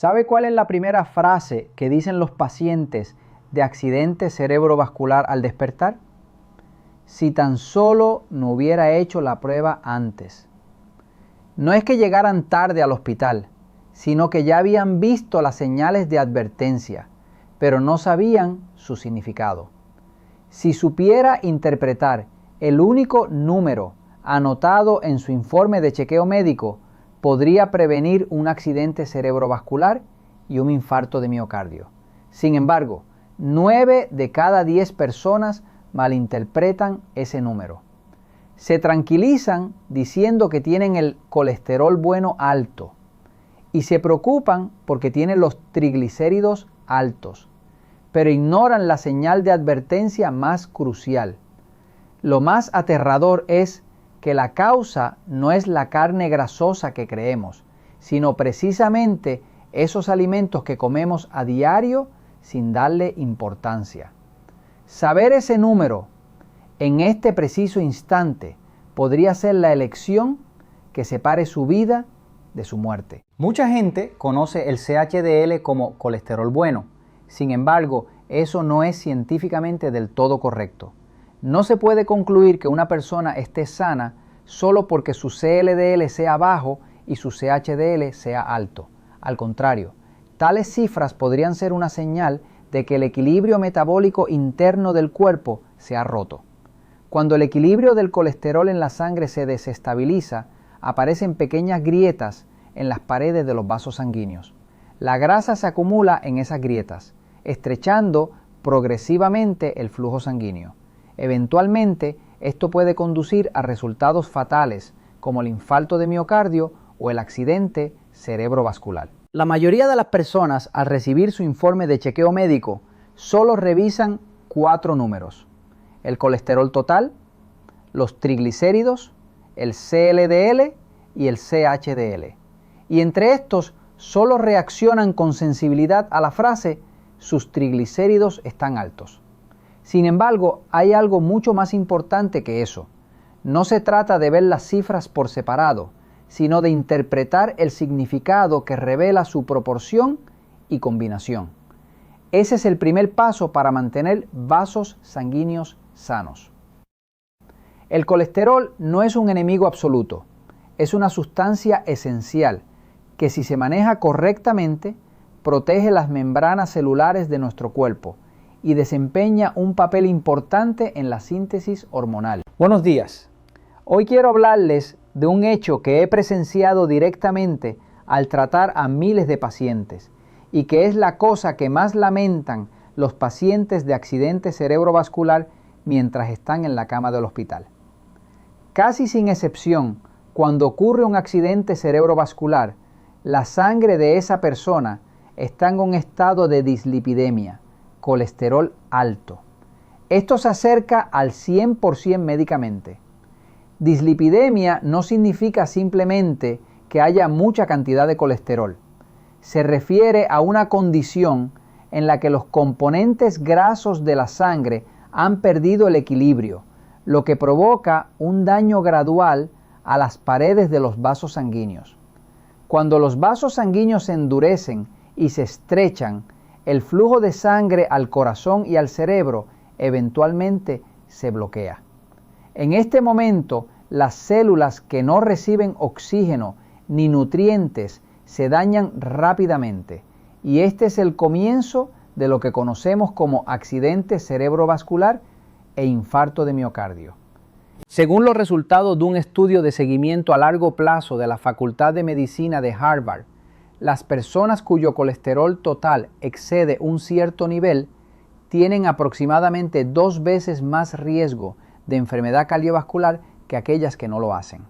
¿Sabe cuál es la primera frase que dicen los pacientes de accidente cerebrovascular al despertar? Si tan solo no hubiera hecho la prueba antes. No es que llegaran tarde al hospital, sino que ya habían visto las señales de advertencia, pero no sabían su significado. Si supiera interpretar el único número anotado en su informe de chequeo médico, podría prevenir un accidente cerebrovascular y un infarto de miocardio. Sin embargo, 9 de cada 10 personas malinterpretan ese número. Se tranquilizan diciendo que tienen el colesterol bueno alto y se preocupan porque tienen los triglicéridos altos, pero ignoran la señal de advertencia más crucial. Lo más aterrador es que la causa no es la carne grasosa que creemos, sino precisamente esos alimentos que comemos a diario sin darle importancia. Saber ese número en este preciso instante podría ser la elección que separe su vida de su muerte. Mucha gente conoce el CHDL como colesterol bueno. Sin embargo, eso no es científicamente del todo correcto. No se puede concluir que una persona esté sana solo porque su CLDL sea bajo y su CHDL sea alto. Al contrario, tales cifras podrían ser una señal de que el equilibrio metabólico interno del cuerpo se ha roto. Cuando el equilibrio del colesterol en la sangre se desestabiliza, aparecen pequeñas grietas en las paredes de los vasos sanguíneos. La grasa se acumula en esas grietas, estrechando progresivamente el flujo sanguíneo. Eventualmente, esto puede conducir a resultados fatales, como el infarto de miocardio o el accidente cerebrovascular. La mayoría de las personas, al recibir su informe de chequeo médico, solo revisan 4 números: el colesterol total, los triglicéridos, el CLDL y el CHDL. Y entre estos, solo reaccionan con sensibilidad a la frase «sus triglicéridos están altos». Sin embargo, hay algo mucho más importante que eso. No se trata de ver las cifras por separado, sino de interpretar el significado que revela su proporción y combinación. Ese es el primer paso para mantener vasos sanguíneos sanos. El colesterol no es un enemigo absoluto, es una sustancia esencial que, si se maneja correctamente, protege las membranas celulares de nuestro cuerpo y desempeña un papel importante en la síntesis hormonal. Buenos días. Hoy quiero hablarles de un hecho que he presenciado directamente al tratar a miles de pacientes y que es la cosa que más lamentan los pacientes de accidente cerebrovascular mientras están en la cama del hospital. Casi sin excepción, cuando ocurre un accidente cerebrovascular, la sangre de esa persona está en un estado de dislipidemia, colesterol alto. Esto se acerca al 100% médicamente. Dislipidemia no significa simplemente que haya mucha cantidad de colesterol. Se refiere a una condición en la que los componentes grasos de la sangre han perdido el equilibrio, lo que provoca un daño gradual a las paredes de los vasos sanguíneos. Cuando los vasos sanguíneos se endurecen y se estrechan, el flujo de sangre al corazón y al cerebro eventualmente se bloquea. En este momento, las células que no reciben oxígeno ni nutrientes se dañan rápidamente, y este es el comienzo de lo que conocemos como accidente cerebrovascular e infarto de miocardio. Según los resultados de un estudio de seguimiento a largo plazo de la Facultad de Medicina de Harvard, las personas cuyo colesterol total excede un cierto nivel tienen aproximadamente 2 veces más riesgo de enfermedad cardiovascular que aquellas que no lo hacen.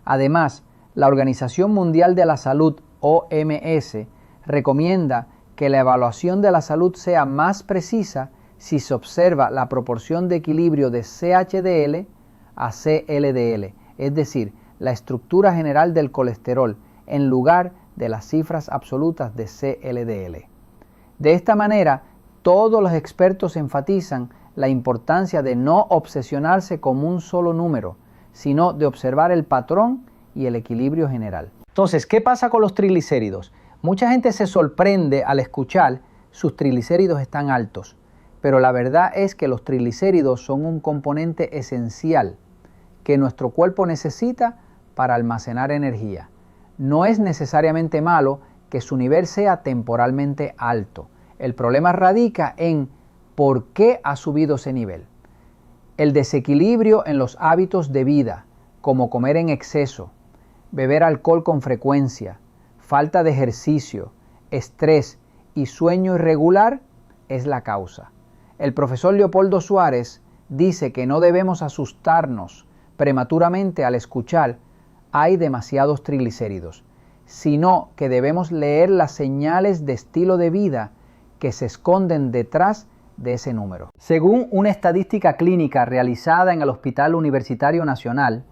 Además, la Organización Mundial de la Salud, OMS, recomienda que la evaluación de la salud sea más precisa si se observa la proporción de equilibrio de CHDL a CLDL, es decir, la estructura general del colesterol, en lugar de las cifras absolutas de CLDL. De esta manera, todos los expertos enfatizan la importancia de no obsesionarse con un solo número, sino de observar el patrón y el equilibrio general. Entonces, ¿qué pasa con los triglicéridos? Mucha gente se sorprende al escuchar sus triglicéridos están altos, pero la verdad es que los triglicéridos son un componente esencial que nuestro cuerpo necesita para almacenar energía. No es necesariamente malo que su nivel sea temporalmente alto. El problema radica en por qué ha subido ese nivel. El desequilibrio en los hábitos de vida, como comer en exceso, beber alcohol con frecuencia, falta de ejercicio, estrés y sueño irregular es la causa. El profesor Leopoldo Suárez dice que no debemos asustarnos prematuramente al escuchar hay demasiados triglicéridos, sino que debemos leer las señales de estilo de vida que se esconden detrás de ese número. Según una estadística clínica realizada en el Hospital Universitario Nacional,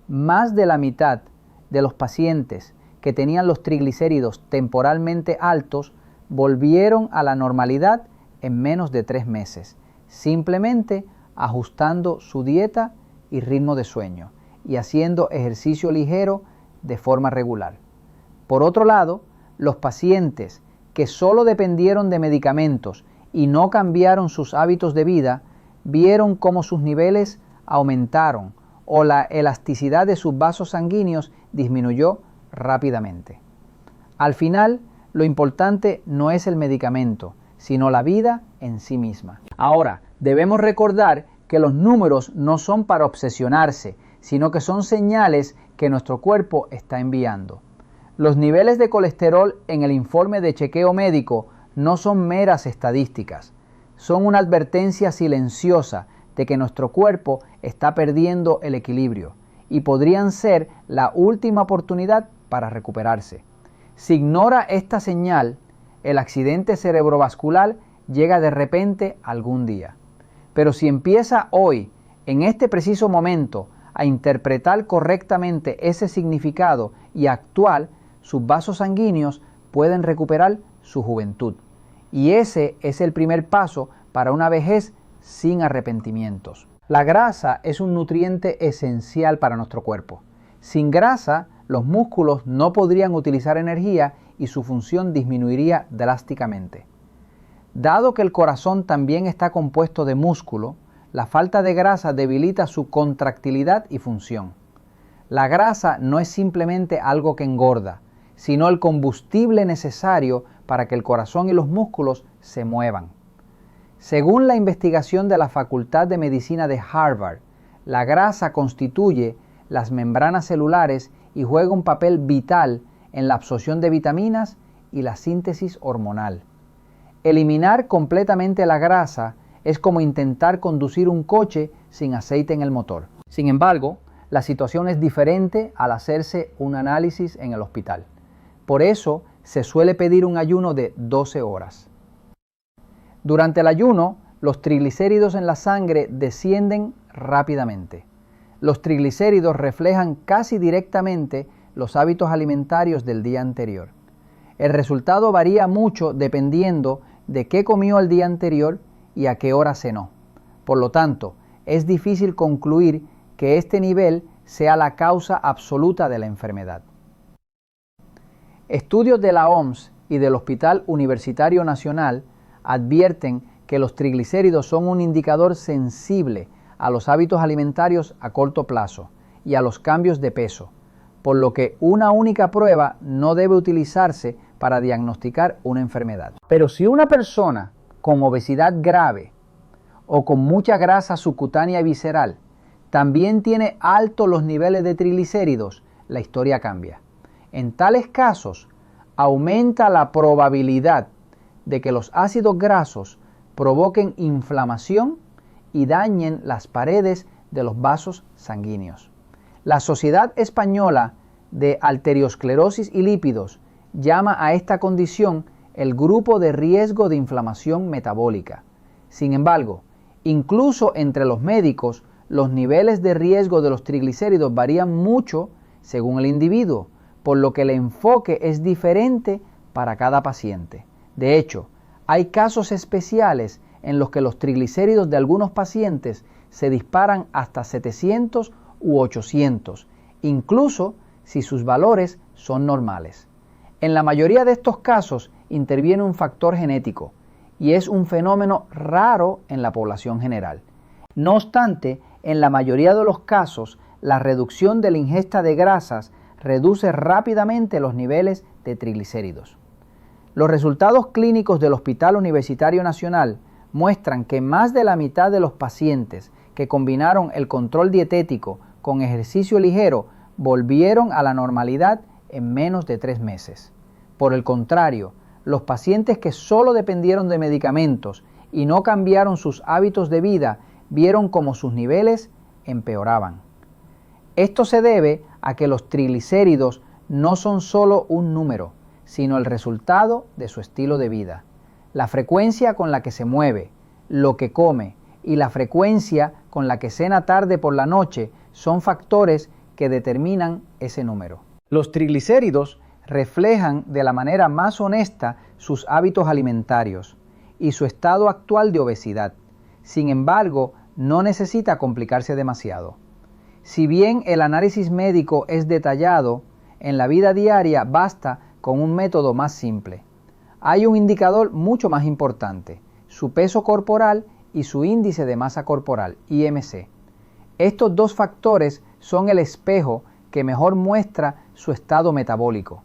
más de la mitad de los pacientes que tenían los triglicéridos temporalmente altos volvieron a la normalidad en menos de 3 meses, simplemente ajustando su dieta y ritmo de sueño y haciendo ejercicio ligero de forma regular. Por otro lado, los pacientes que solo dependieron de medicamentos y no cambiaron sus hábitos de vida, vieron cómo sus niveles aumentaron o la elasticidad de sus vasos sanguíneos disminuyó rápidamente. Al final, lo importante no es el medicamento, sino la vida en sí misma. Ahora, debemos recordar que los números no son para obsesionarse, sino que son señales que nuestro cuerpo está enviando. Los niveles de colesterol en el informe de chequeo médico no son meras estadísticas, son una advertencia silenciosa de que nuestro cuerpo está perdiendo el equilibrio y podrían ser la última oportunidad para recuperarse. Si ignora esta señal, el accidente cerebrovascular llega de repente algún día. Pero si empieza hoy, en este preciso momento, a interpretar correctamente ese significado y actuar, sus vasos sanguíneos pueden recuperar su juventud. Y ese es el primer paso para una vejez sin arrepentimientos. La grasa es un nutriente esencial para nuestro cuerpo. Sin grasa, los músculos no podrían utilizar energía y su función disminuiría drásticamente. Dado que el corazón también está compuesto de músculo, la falta de grasa debilita su contractilidad y función. La grasa no es simplemente algo que engorda, sino el combustible necesario para que el corazón y los músculos se muevan. Según la investigación de la Facultad de Medicina de Harvard, la grasa constituye las membranas celulares y juega un papel vital en la absorción de vitaminas y la síntesis hormonal. Eliminar completamente la grasa es como intentar conducir un coche sin aceite en el motor. Sin embargo, la situación es diferente al hacerse un análisis en el hospital. Por eso se suele pedir un ayuno de 12 horas. Durante el ayuno, los triglicéridos en la sangre descienden rápidamente. Los triglicéridos reflejan casi directamente los hábitos alimentarios del día anterior. El resultado varía mucho dependiendo de qué comió el día anterior y a qué hora cenó. Por lo tanto, es difícil concluir que este nivel sea la causa absoluta de la enfermedad. Estudios de la OMS y del Hospital Universitario Nacional advierten que los triglicéridos son un indicador sensible a los hábitos alimentarios a corto plazo y a los cambios de peso, por lo que una única prueba no debe utilizarse para diagnosticar una enfermedad. Pero si una persona con obesidad grave o con mucha grasa subcutánea y visceral también tiene altos los niveles de triglicéridos, la historia cambia. En tales casos, aumenta la probabilidad de que los ácidos grasos provoquen inflamación y dañen las paredes de los vasos sanguíneos. La Sociedad Española de Arteriosclerosis y Lípidos llama a esta condición el grupo de riesgo de inflamación metabólica. Sin embargo, incluso entre los médicos, los niveles de riesgo de los triglicéridos varían mucho según el individuo, por lo que el enfoque es diferente para cada paciente. De hecho, hay casos especiales en los que los triglicéridos de algunos pacientes se disparan hasta 700 u 800, incluso si sus valores son normales. En la mayoría de estos casos interviene un factor genético y es un fenómeno raro en la población general. No obstante, en la mayoría de los casos, la reducción de la ingesta de grasas reduce rápidamente los niveles de triglicéridos. Los resultados clínicos del Hospital Universitario Nacional muestran que más de la mitad de los pacientes que combinaron el control dietético con ejercicio ligero volvieron a la normalidad en menos de 3 meses. Por el contrario, los pacientes que solo dependieron de medicamentos y no cambiaron sus hábitos de vida vieron cómo sus niveles empeoraban. Esto se debe a que los triglicéridos no son solo un número, sino el resultado de su estilo de vida. La frecuencia con la que se mueve, lo que come y la frecuencia con la que cena tarde por la noche son factores que determinan ese número. Los triglicéridos reflejan de la manera más honesta sus hábitos alimentarios y su estado actual de obesidad. Sin embargo, no necesita complicarse demasiado. Si bien el análisis médico es detallado, en la vida diaria basta con un método más simple. Hay un indicador mucho más importante, su peso corporal y su índice de masa corporal, IMC. Estos dos factores son el espejo que mejor muestra su estado metabólico.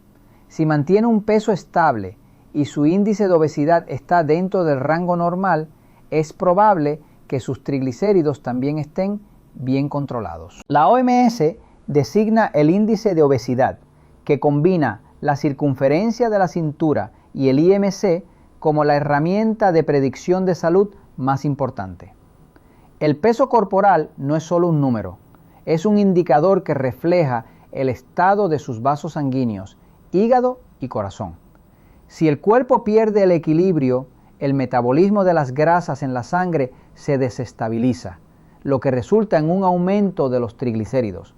Si mantiene un peso estable y su índice de obesidad está dentro del rango normal, es probable que sus triglicéridos también estén bien controlados. La OMS designa el índice de obesidad, que combina la circunferencia de la cintura y el IMC como la herramienta de predicción de salud más importante. El peso corporal no es solo un número, es un indicador que refleja el estado de sus vasos sanguíneos, hígado y corazón. Si el cuerpo pierde el equilibrio, el metabolismo de las grasas en la sangre se desestabiliza, lo que resulta en un aumento de los triglicéridos.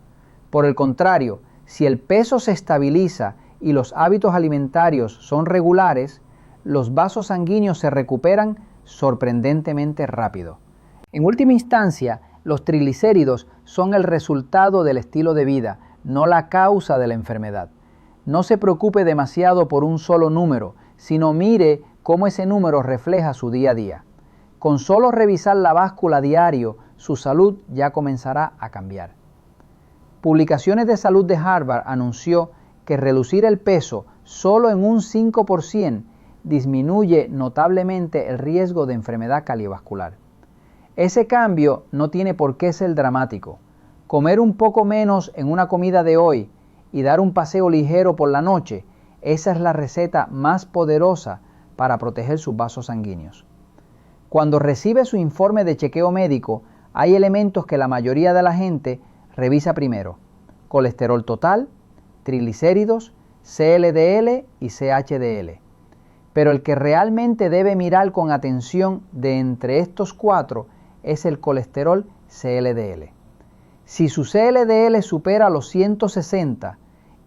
Por el contrario, si el peso se estabiliza y los hábitos alimentarios son regulares, los vasos sanguíneos se recuperan sorprendentemente rápido. En última instancia, los triglicéridos son el resultado del estilo de vida, no la causa de la enfermedad. No se preocupe demasiado por un solo número, sino mire cómo ese número refleja su día a día. Con solo revisar la báscula diario, su salud ya comenzará a cambiar. Publicaciones de Salud de Harvard anunció que reducir el peso solo en un 5% disminuye notablemente el riesgo de enfermedad cardiovascular. Ese cambio no tiene por qué ser dramático. Comer un poco menos en una comida de hoy y dar un paseo ligero por la noche, esa es la receta más poderosa para proteger sus vasos sanguíneos. Cuando recibe su informe de chequeo médico, hay elementos que la mayoría de la gente revisa primero: colesterol total, triglicéridos, CLDL y CHDL. Pero el que realmente debe mirar con atención de entre estos 4 es el colesterol CLDL. Si su CLDL supera los 160,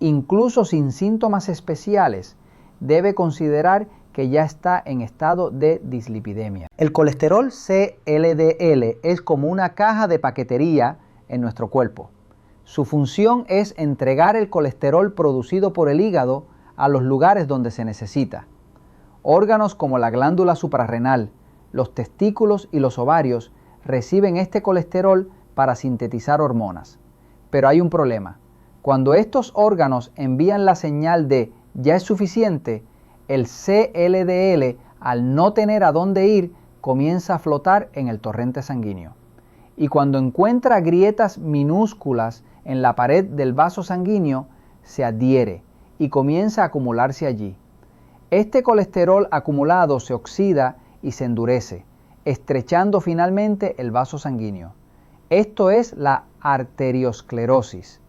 incluso sin síntomas especiales, debe considerar que ya está en estado de dislipidemia. El colesterol CLDL es como una caja de paquetería en nuestro cuerpo. Su función es entregar el colesterol producido por el hígado a los lugares donde se necesita. Órganos como la glándula suprarrenal, los testículos y los ovarios reciben este colesterol para sintetizar hormonas. Pero hay un problema. Cuando estos órganos envían la señal de ya es suficiente, el CLDL, al no tener a dónde ir, comienza a flotar en el torrente sanguíneo. Y cuando encuentra grietas minúsculas en la pared del vaso sanguíneo, se adhiere y comienza a acumularse allí. Este colesterol acumulado se oxida y se endurece, estrechando finalmente el vaso sanguíneo. Esto es la arteriosclerosis.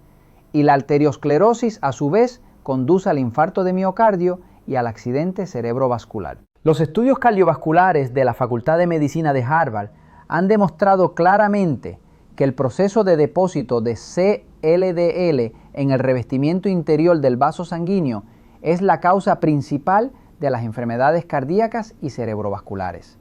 Y la arteriosclerosis, a su vez, conduce al infarto de miocardio y al accidente cerebrovascular. Los estudios cardiovasculares de la Facultad de Medicina de Harvard han demostrado claramente que el proceso de depósito de CLDL en el revestimiento interior del vaso sanguíneo es la causa principal de las enfermedades cardíacas y cerebrovasculares.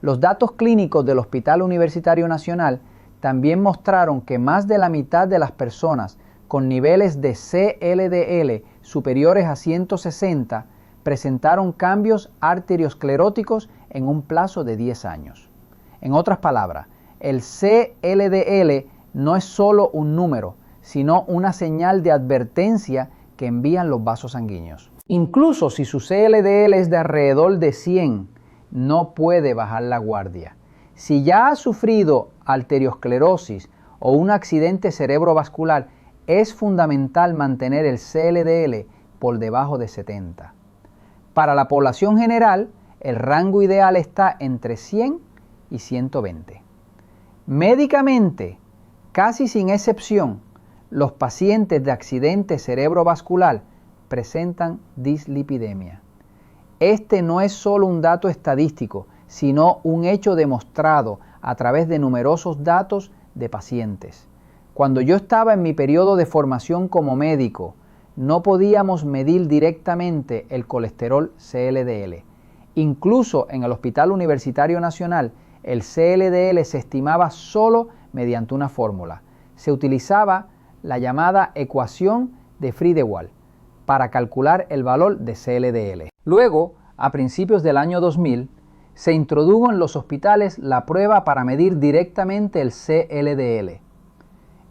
Los datos clínicos del Hospital Universitario Nacional también mostraron que más de la mitad de las personas con niveles de CLDL superiores a 160 presentaron cambios arterioscleróticos en un plazo de 10 años. En otras palabras, el CLDL no es solo un número, sino una señal de advertencia que envían los vasos sanguíneos. Incluso si su CLDL es de alrededor de 100, no puede bajar la guardia. Si ya ha sufrido arteriosclerosis o un accidente cerebrovascular, es fundamental mantener el CLDL por debajo de 70. Para la población general, el rango ideal está entre 100 y 120. Médicamente, casi sin excepción, los pacientes de accidente cerebrovascular presentan dislipidemia. Este no es solo un dato estadístico, sino un hecho demostrado a través de numerosos datos de pacientes. Cuando yo estaba en mi periodo de formación como médico, no podíamos medir directamente el colesterol CLDL. Incluso en el Hospital Universitario Nacional, el CLDL se estimaba solo mediante una fórmula. Se utilizaba la llamada ecuación de Friedewald para calcular el valor de CLDL. Luego, a principios del año 2000, se introdujo en los hospitales la prueba para medir directamente el CLDL.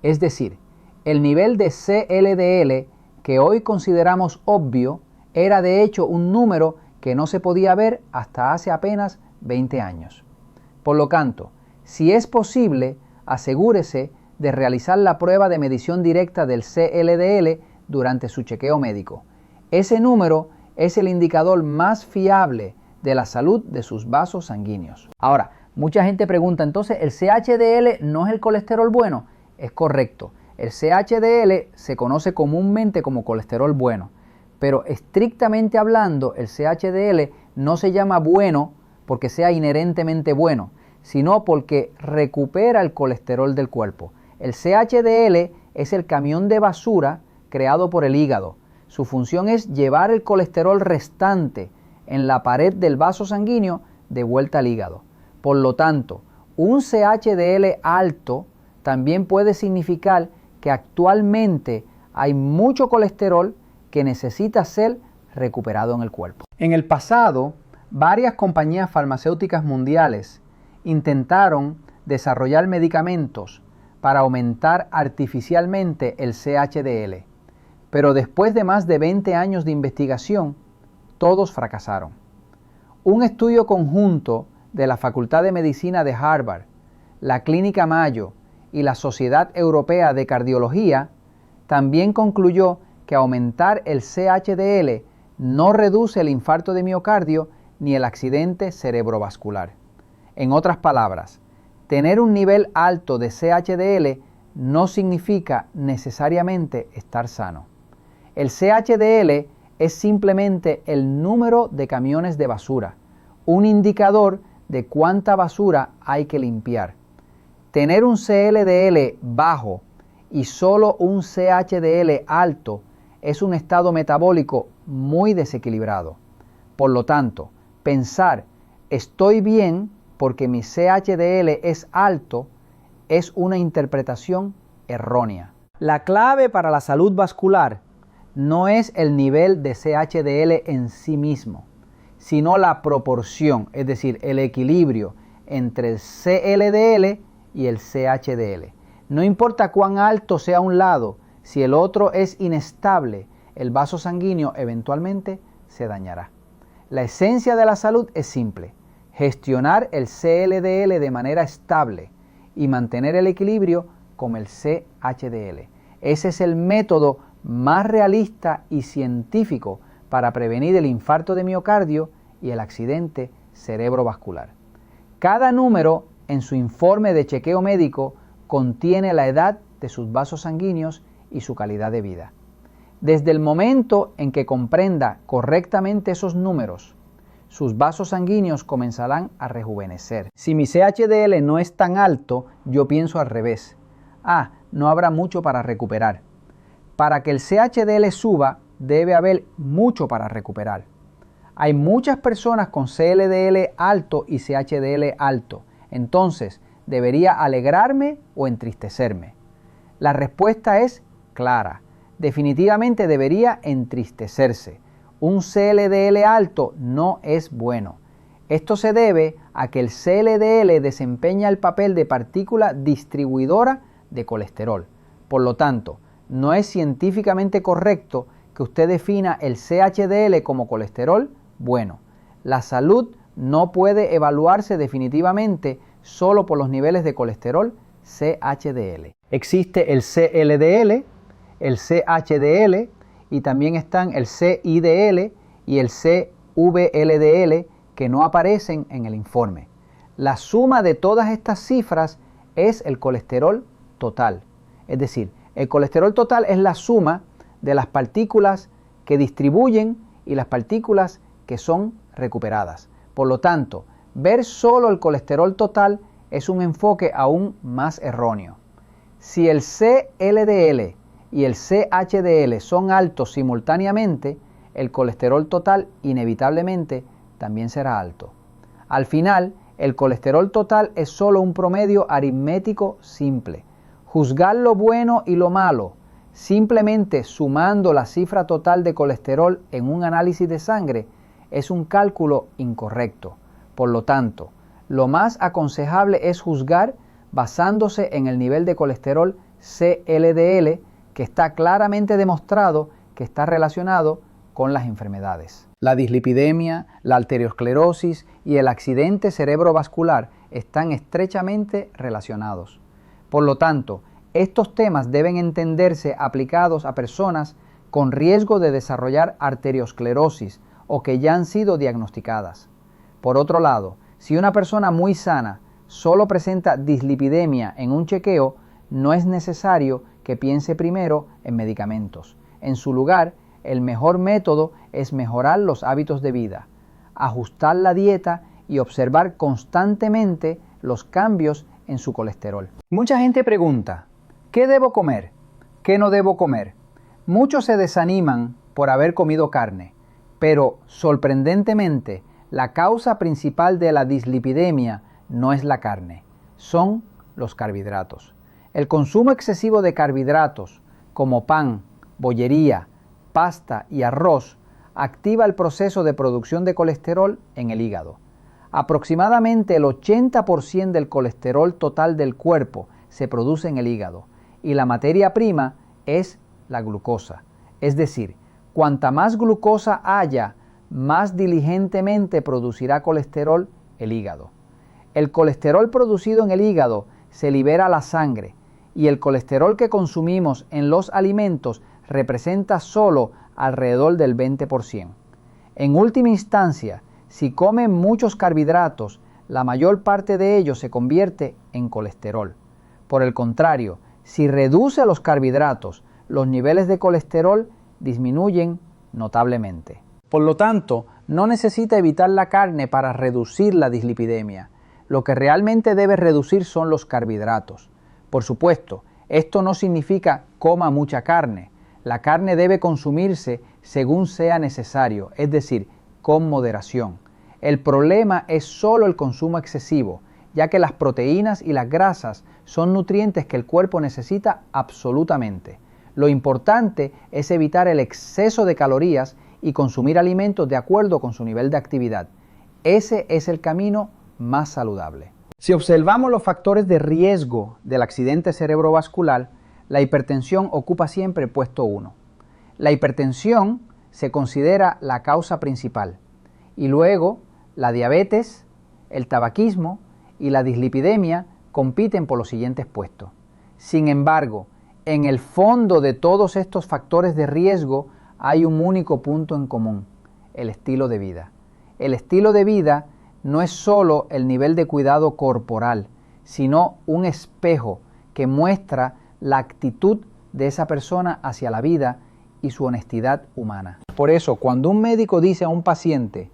Es decir, el nivel de CLDL que hoy consideramos obvio era de hecho un número que no se podía ver hasta hace apenas 20 años. Por lo tanto, si es posible, asegúrese de realizar la prueba de medición directa del CLDL durante su chequeo médico. Ese número es el indicador más fiable de la salud de sus vasos sanguíneos. Ahora, mucha gente pregunta, entonces, ¿el CHDL no es el colesterol bueno? Es correcto. El CHDL se conoce comúnmente como colesterol bueno, pero estrictamente hablando, el CHDL no se llama bueno porque sea inherentemente bueno, sino porque recupera el colesterol del cuerpo. El CHDL es el camión de basura creado por el hígado. Su función es llevar el colesterol restante en la pared del vaso sanguíneo de vuelta al hígado. Por lo tanto, un CHDL alto también puede significar que actualmente hay mucho colesterol que necesita ser recuperado en el cuerpo. En el pasado, varias compañías farmacéuticas mundiales intentaron desarrollar medicamentos para aumentar artificialmente el CHDL, pero después de más de 20 años de investigación, todos fracasaron. Un estudio conjunto de la Facultad de Medicina de Harvard, la Clínica Mayo y la Sociedad Europea de Cardiología también concluyó que aumentar el CHDL no reduce el infarto de miocardio ni el accidente cerebrovascular. En otras palabras, tener un nivel alto de CHDL no significa necesariamente estar sano. El CHDL es simplemente el número de camiones de basura, un indicador de cuánta basura hay que limpiar. Tener un CLDL bajo y solo un CHDL alto es un estado metabólico muy desequilibrado. Por lo tanto, pensar estoy bien porque mi CHDL es alto es una interpretación errónea. La clave para la salud vascular no es el nivel de CHDL en sí mismo, sino la proporción, es decir, el equilibrio entre el CLDL y el CHDL. No importa cuán alto sea un lado, si el otro es inestable, el vaso sanguíneo eventualmente se dañará. La esencia de la salud es simple: gestionar el CLDL de manera estable y mantener el equilibrio con el CHDL. Ese es el método más realista y científico para prevenir el infarto de miocardio y el accidente cerebrovascular. Cada número en su informe de chequeo médico contiene la edad de sus vasos sanguíneos y su calidad de vida. Desde el momento en que comprenda correctamente esos números, sus vasos sanguíneos comenzarán a rejuvenecer. Si mi CHDL no es tan alto, yo pienso al revés. No habrá mucho para recuperar. Para que el CHDL suba, debe haber mucho para recuperar. Hay muchas personas con CLDL alto y CHDL alto. Entonces, ¿debería alegrarme o entristecerme? La respuesta es clara. Definitivamente debería entristecerse. Un CLDL alto no es bueno. Esto se debe a que el CLDL desempeña el papel de partícula distribuidora de colesterol. Por lo tanto, no es científicamente correcto que usted defina el CHDL como colesterol bueno. La salud no puede evaluarse definitivamente solo por los niveles de colesterol CHDL. Existe el CLDL, el CHDL y también están el CIDL y el CVLDL que no aparecen en el informe. La suma de todas estas cifras es el colesterol total. Es decir, el colesterol total es la suma de las partículas que distribuyen y las partículas que son recuperadas. Por lo tanto, ver solo el colesterol total es un enfoque aún más erróneo. Si el CLDL y el CHDL son altos simultáneamente, el colesterol total inevitablemente también será alto. Al final, el colesterol total es solo un promedio aritmético simple. Juzgar lo bueno y lo malo simplemente sumando la cifra total de colesterol en un análisis de sangre es un cálculo incorrecto. Por lo tanto, lo más aconsejable es juzgar basándose en el nivel de colesterol CLDL, que está claramente demostrado que está relacionado con las enfermedades. La dislipidemia, la arteriosclerosis y el accidente cerebrovascular están estrechamente relacionados. Por lo tanto, estos temas deben entenderse aplicados a personas con riesgo de desarrollar arteriosclerosis o que ya han sido diagnosticadas. Por otro lado, si una persona muy sana solo presenta dislipidemia en un chequeo, no es necesario que piense primero en medicamentos. En su lugar, el mejor método es mejorar los hábitos de vida, ajustar la dieta y observar constantemente los cambios en su colesterol. Mucha gente pregunta, ¿qué debo comer? ¿Qué no debo comer? Muchos se desaniman por haber comido carne, pero sorprendentemente la causa principal de la dislipidemia no es la carne, son los carbohidratos. El consumo excesivo de carbohidratos, como pan, bollería, pasta y arroz, activa el proceso de producción de colesterol en el hígado. Aproximadamente el 80% del colesterol total del cuerpo se produce en el hígado y la materia prima es la glucosa. Es decir, cuanta más glucosa haya, más diligentemente producirá colesterol el hígado. El colesterol producido en el hígado se libera a la sangre y el colesterol que consumimos en los alimentos representa solo alrededor del 20%. En última instancia, si comen muchos carbohidratos, la mayor parte de ellos se convierte en colesterol. Por el contrario, si reduce los carbohidratos, los niveles de colesterol disminuyen notablemente. Por lo tanto, no necesita evitar la carne para reducir la dislipidemia. Lo que realmente debe reducir son los carbohidratos. Por supuesto, esto no significa coma mucha carne. La carne debe consumirse según sea necesario, es decir, con moderación. El problema es solo el consumo excesivo, ya que las proteínas y las grasas son nutrientes que el cuerpo necesita absolutamente. Lo importante es evitar el exceso de calorías y consumir alimentos de acuerdo con su nivel de actividad. Ese es el camino más saludable. Si observamos los factores de riesgo del accidente cerebrovascular, la hipertensión ocupa siempre el puesto 1. La hipertensión se considera la causa principal y luego la diabetes, el tabaquismo y la dislipidemia compiten por los siguientes puestos. Sin embargo, en el fondo de todos estos factores de riesgo hay un único punto en común: el estilo de vida. El estilo de vida no es solo el nivel de cuidado corporal, sino un espejo que muestra la actitud de esa persona hacia la vida y su honestidad humana. Por eso, cuando un médico dice a un paciente,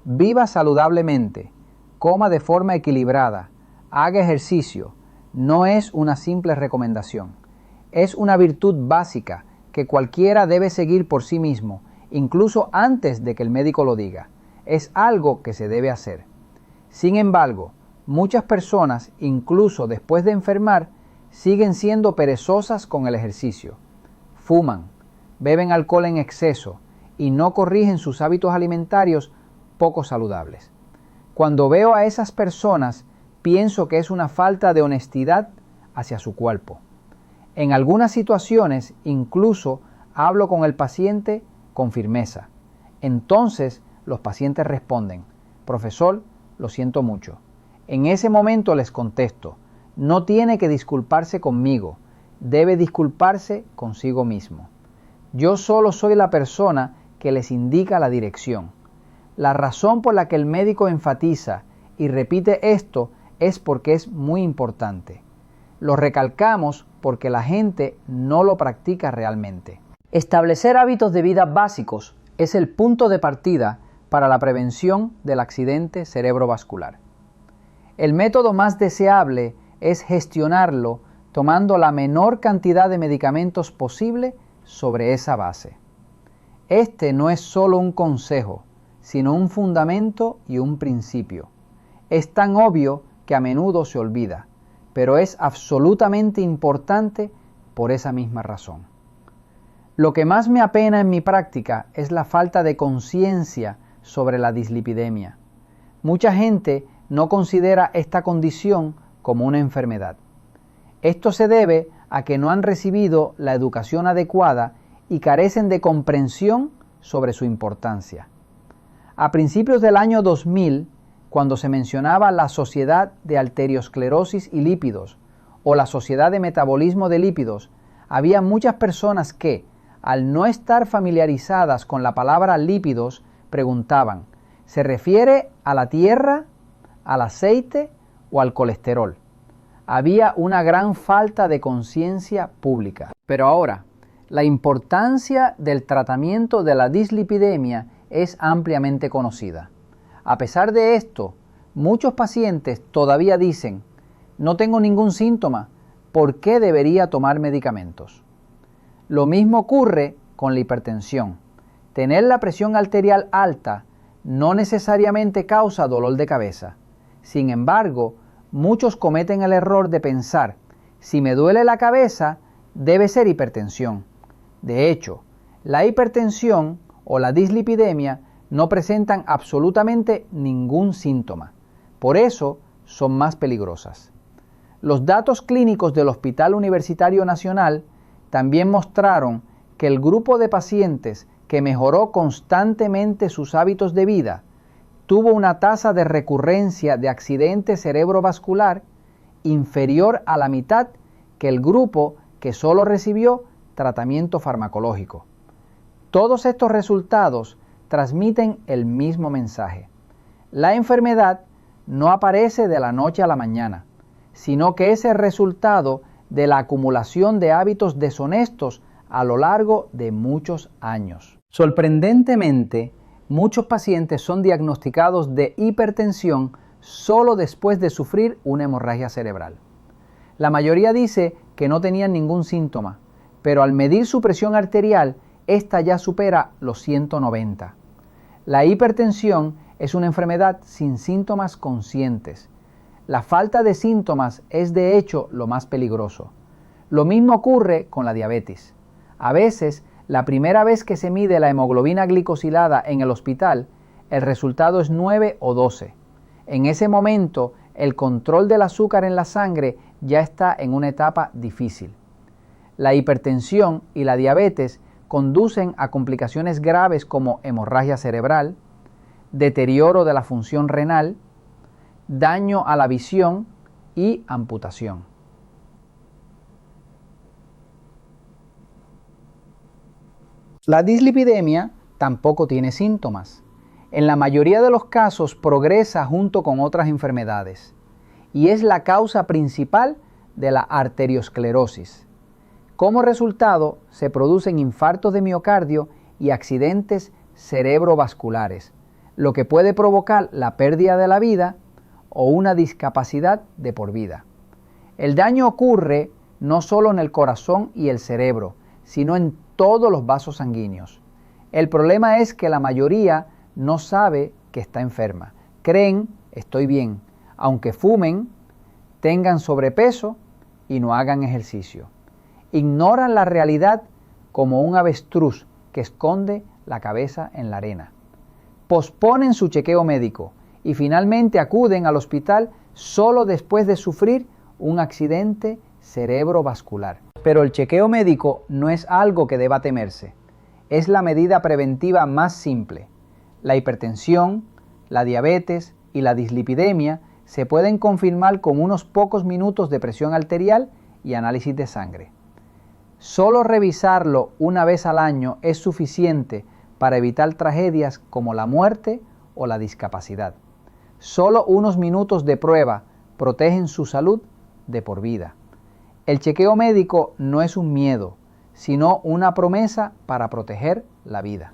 viva saludablemente, coma de forma equilibrada, haga ejercicio, no es una simple recomendación. Es una virtud básica que cualquiera debe seguir por sí mismo, incluso antes de que el médico lo diga. Es algo que se debe hacer. Sin embargo, muchas personas, incluso después de enfermar, siguen siendo perezosas con el ejercicio. fuman, beben alcohol en exceso y no corrigen sus hábitos alimentarios poco saludables. Cuando veo a esas personas, pienso que es una falta de honestidad hacia su cuerpo. En algunas situaciones, incluso hablo con el paciente con firmeza. Entonces, los pacientes responden: profesor, lo siento mucho. En ese momento les contesto: no tiene que disculparse conmigo, debe disculparse consigo mismo. Yo solo soy la persona que les indica la dirección. La razón por la que el médico enfatiza y repite esto es porque es muy importante. Lo recalcamos porque la gente no lo practica realmente. Establecer hábitos de vida básicos es el punto de partida para la prevención del accidente cerebrovascular. El método más deseable es gestionarlo tomando la menor cantidad de medicamentos posible sobre esa base. Este no es solo un consejo, sino un fundamento y un principio. Es tan obvio que a menudo se olvida, pero es absolutamente importante por esa misma razón. Lo que más me apena en mi práctica es la falta de conciencia sobre la dislipidemia. Mucha gente no considera esta condición como una enfermedad. Esto se debe a que no han recibido la educación adecuada y carecen de comprensión sobre su importancia. A principios del año 2000, cuando se mencionaba la Sociedad de Arteriosclerosis y Lípidos o la Sociedad de Metabolismo de Lípidos, había muchas personas que, al no estar familiarizadas con la palabra lípidos, preguntaban: ¿se refiere a la tierra, al aceite o al colesterol? Había una gran falta de conciencia pública. Pero ahora, la importancia del tratamiento de la dislipidemia es ampliamente conocida. A pesar de esto, muchos pacientes todavía dicen: no tengo ningún síntoma, ¿por qué debería tomar medicamentos? Lo mismo ocurre con la hipertensión. Tener la presión arterial alta no necesariamente causa dolor de cabeza. Sin embargo, muchos cometen el error de pensar: si me duele la cabeza, debe ser hipertensión. De hecho, la hipertensión o la dislipidemia no presentan absolutamente ningún síntoma. Por eso son más peligrosas. Los datos clínicos del Hospital Universitario Nacional también mostraron que el grupo de pacientes que mejoró constantemente sus hábitos de vida tuvo una tasa de recurrencia de accidente cerebrovascular inferior a la mitad que el grupo que solo recibió tratamiento farmacológico. Todos estos resultados transmiten el mismo mensaje. La enfermedad no aparece de la noche a la mañana, sino que es el resultado de la acumulación de hábitos deshonestos a lo largo de muchos años. Sorprendentemente, muchos pacientes son diagnosticados de hipertensión solo después de sufrir una hemorragia cerebral. La mayoría dice que no tenían ningún síntoma, pero al medir su presión arterial, esta ya supera los 190. La hipertensión es una enfermedad sin síntomas conscientes. La falta de síntomas es de hecho lo más peligroso. Lo mismo ocurre con la diabetes. A veces, la primera vez que se mide la hemoglobina glicosilada en el hospital, el resultado es 9 o 12. En ese momento, el control del azúcar en la sangre ya está en una etapa difícil. La hipertensión y la diabetes conducen a complicaciones graves como hemorragia cerebral, deterioro de la función renal, daño a la visión y amputación. La dislipidemia tampoco tiene síntomas. En la mayoría de los casos progresa junto con otras enfermedades y es la causa principal de la arteriosclerosis. Como resultado, se producen infartos de miocardio y accidentes cerebrovasculares, lo que puede provocar la pérdida de la vida o una discapacidad de por vida. El daño ocurre no solo en el corazón y el cerebro, sino en todos los vasos sanguíneos. El problema es que la mayoría no sabe que está enferma. Creen: estoy bien, aunque fumen, tengan sobrepeso y no hagan ejercicio. Ignoran la realidad como un avestruz que esconde la cabeza en la arena. Posponen su chequeo médico y finalmente acuden al hospital solo después de sufrir un accidente cerebrovascular. Pero el chequeo médico no es algo que deba temerse. Es la medida preventiva más simple. La hipertensión, la diabetes y la dislipidemia se pueden confirmar con unos pocos minutos de presión arterial y análisis de sangre. Solo revisarlo una vez al año es suficiente para evitar tragedias como la muerte o la discapacidad. Solo unos minutos de prueba protegen su salud de por vida. El chequeo médico no es un miedo, sino una promesa para proteger la vida.